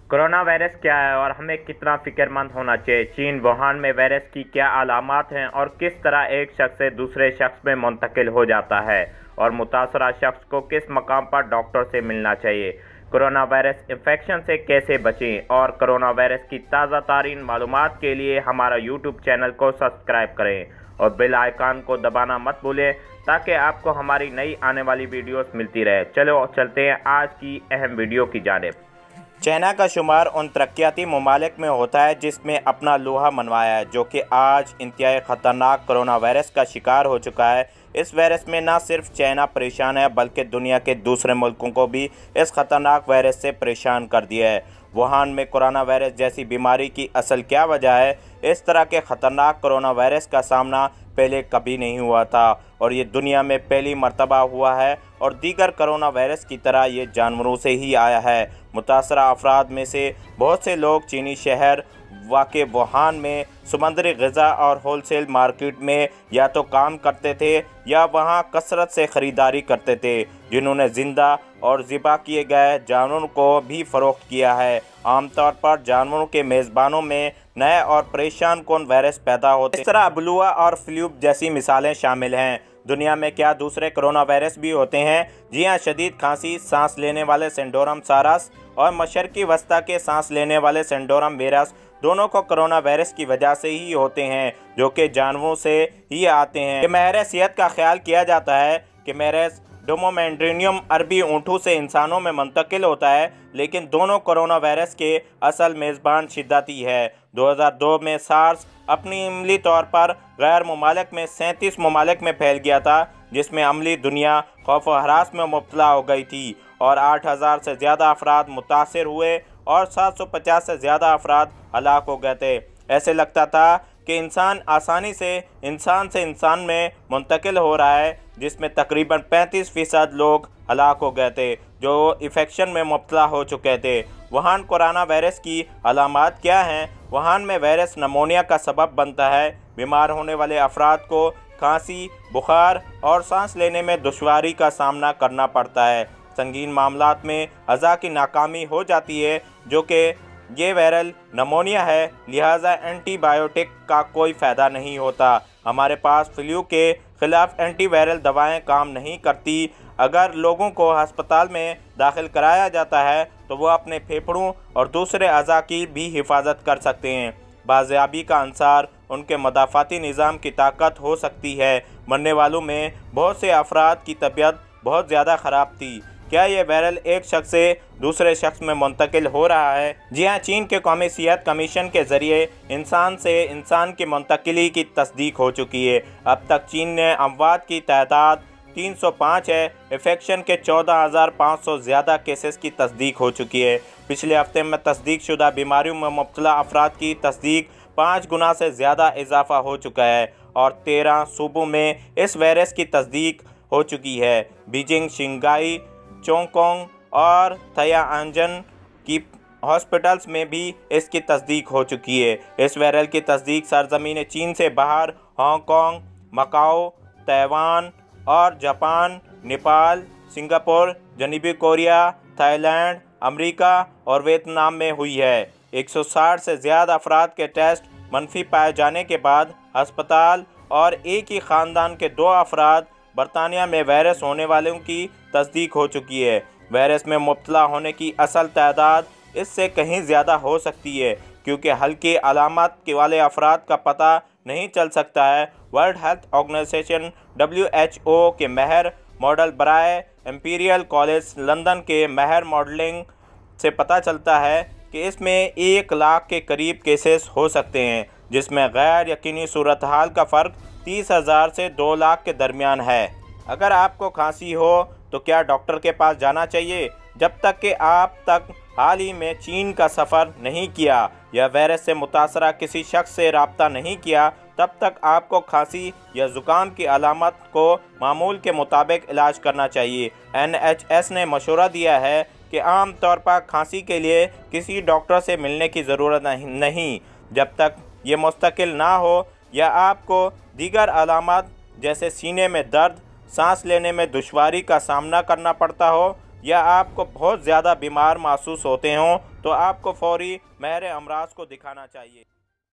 Corona virus क्या है और हमें कितना फिक्रमंद होना चाहिए। चीन वुहान में वायरस की क्या अलामात हैं और किस तरह एक शख्स से दूसरे शख्स में मुंतकिल हो जाता है और मुतासरा शख्स को किस मकाम पर डॉक्टर से मिलना चाहिए। कोरोना वायरस इन्फेक्शन से कैसे बचें और कोरोना वायरस की ताज़ा तारीन मालूमात के लिए हमारा यूट्यूब चैनल को सब्सक्राइब करें और बेल आइकन को दबाना मत भूलें ताकि आपको हमारी नई आने वाली वीडियोस मिलती रहे। चलो चलते हैं आज की अहम वीडियो की जानिब। चाइना का शुमार उन तरक्याती ममालिक में होता है जिसमें अपना लोहा मनवाया है, जो कि आज इंतहाई ख़तरनाक कोरोना वायरस का शिकार हो चुका है। इस वायरस में न सिर्फ चाइना परेशान है बल्कि दुनिया के दूसरे मुल्कों को भी इस ख़तरनाक वायरस से परेशान कर दिया है। वुहान में कोरोना वायरस जैसी बीमारी की असल क्या वजह है? इस तरह के ख़तरनाक कोरोना वायरस का सामना पहले कभी नहीं हुआ था और ये दुनिया में पहली मर्तबा हुआ है और दीगर कोरोना वायरस की तरह ये जानवरों से ही आया है। मुतासरा अफराद में से बहुत से लोग चीनी शहर वाक़े वुहान में समुद्री ग़िज़ा और होलसेल मार्केट में या तो काम करते थे या वहाँ कसरत से ख़रीदारी करते थे, जिन्होंने ज़िंदा और ज़िबा किए गए जानवरों को भी फ़रोख्त किया है। आमतौर पर जानवरों के मेज़बानों में नए और परेशान कौन वायरस पैदा होते हैं। इस तरह अबलुआ और फ्लू जैसी मिसालें शामिल हैं। दुनिया में क्या दूसरे कोरोना वायरस भी होते हैं? जी हाँ, शदीद खांसी, सांस लेने वाले सिंड्रोम सारस और मशरकी वस्ता के सांस लेने वाले सिंड्रोम वेरस दोनों को कोरोना वायरस की वजह से ही होते हैं, जो कि जानवरों से ही आते हैं। महर सेहत का ख्याल किया जाता है कि महर डोमोमेंड्रीनियम अरबी ऊँटों से इंसानों में मुंतकिल होता है, लेकिन दोनों कोरोना वायरस के असल मेज़बान शिद्दती है। 2002 में सार्स अपनी अमली तौर पर गैर ममालिक में 37 ममालिक में फैल गया था, जिसमें अमली दुनिया खौफ व हरास में मुब्तला हो गई थी और 8000 से ज़्यादा अफराद मुतासर हुए और 750 से ज़्यादा अफराद हलाक हो गए थे। ऐसे लगता था कि इंसान आसानी से इंसान में मुंतकिल हो रहा है, जिसमें तकरीबन 35% लोग हलाक हो गए थे जो इन्फेक्शन में मुब्तला हो चुके थे। वुहान कोरोना वायरस की अलामात क्या हैं? वुहान में वायरस नमोनिया का सबब बनता है। बीमार होने वाले अफराद को खांसी, बुखार और सांस लेने में दुश्वारी का सामना करना पड़ता है। संगीन मामलात में अज़ा की नाकामी हो जाती है, जो कि ये वायरल नमोनिया है, लिहाजा एंटीबायोटिक का कोई फ़ायदा नहीं होता। हमारे पास फ्लू के ख़िलाफ़ एंटीवायरल दवाएं काम नहीं करती। अगर लोगों को अस्पताल में दाखिल कराया जाता है तो वो अपने फेफड़ों और दूसरे अज़ा की भी हिफाजत कर सकते हैं। बाज़याबी का अंसार उनके मदाफ़ाती निज़ाम की ताकत हो सकती है। मरने वालों में बहुत से अफराद की तबीयत बहुत ज़्यादा ख़राब थी। क्या यह वायरल एक शख्स से दूसरे शख्स में मुंतकिल हो रहा है? जी हाँ, चीन के कौमी सेहत कमीशन के ज़रिए इंसान से इंसान की मुंतकिली की तस्दीक हो चुकी है। अब तक चीन ने अमवात की तादाद 305 है। इन्फेक्शन के 14,500 ज़्यादा केसेस की तस्दीक हो चुकी है। पिछले हफ्ते में तस्दीक शुदा बीमारियों में मुब्तला अफराद की तस्दीक 5 गुना से ज़्यादा इजाफा हो चुका है और 13 सूबों में इस वायरस की तस्दीक हो चुकी है। बीजिंग, शिंगाई, चोंगकोंग और तयानजन की हॉस्पिटल्स में भी इसकी तस्दीक हो चुकी है। इस वायरल की तस्दीक सरजमीन चीन से बाहर हांगकांग, मकाओ, ताइवान और जापान, नेपाल, सिंगापुर, जनूबी कोरिया, थाईलैंड, अमेरिका और वियतनाम में हुई है। 160 से ज़्यादा अफराद के टेस्ट मनफी पाए जाने के बाद अस्पताल और एक ही ख़ानदान के 2 अफराद बरतानिया में वायरस होने वालों की तस्दीक हो चुकी है। वायरस में मुब्तला होने की असल तादाद इससे कहीं ज़्यादा हो सकती है, क्योंकि हल्की अलामत के वाले अफराद का पता नहीं चल सकता है। वर्ल्ड हेल्थ ऑर्गेनाइजेशन WHO के महर मॉडल बराए इंपीरियल कॉलेज लंदन के महर मॉडलिंग से पता चलता है कि इसमें 1 लाख के करीब केसेस हो सकते हैं, जिसमें गैर यकीनी सूरत हाल का फ़र्क 30,000 से 2 लाख के दरमियान है। अगर आपको खांसी हो तो क्या डॉक्टर के पास जाना चाहिए? जब तक कि आप तक हाल ही में चीन का सफ़र नहीं किया या वायरस से मुतासरा किसी शख्स से रब्ता नहीं किया, तब तक आपको खांसी या ज़ुकाम की अलामत को मामूल के मुताबिक इलाज करना चाहिए। NHS ने मशवरा दिया है कि आम तौर पर खांसी के लिए किसी डॉक्टर से मिलने की ज़रूरत नहीं जब तक ये मुस्तकिल ना हो या आपको दीगर अलामत जैसे सीने में दर्द, सांस लेने में दुश्वारी का सामना करना पड़ता हो। या आपको बहुत ज़्यादा बीमार महसूस होते हों तो आपको फौरी माहिर अमराज को दिखाना चाहिए।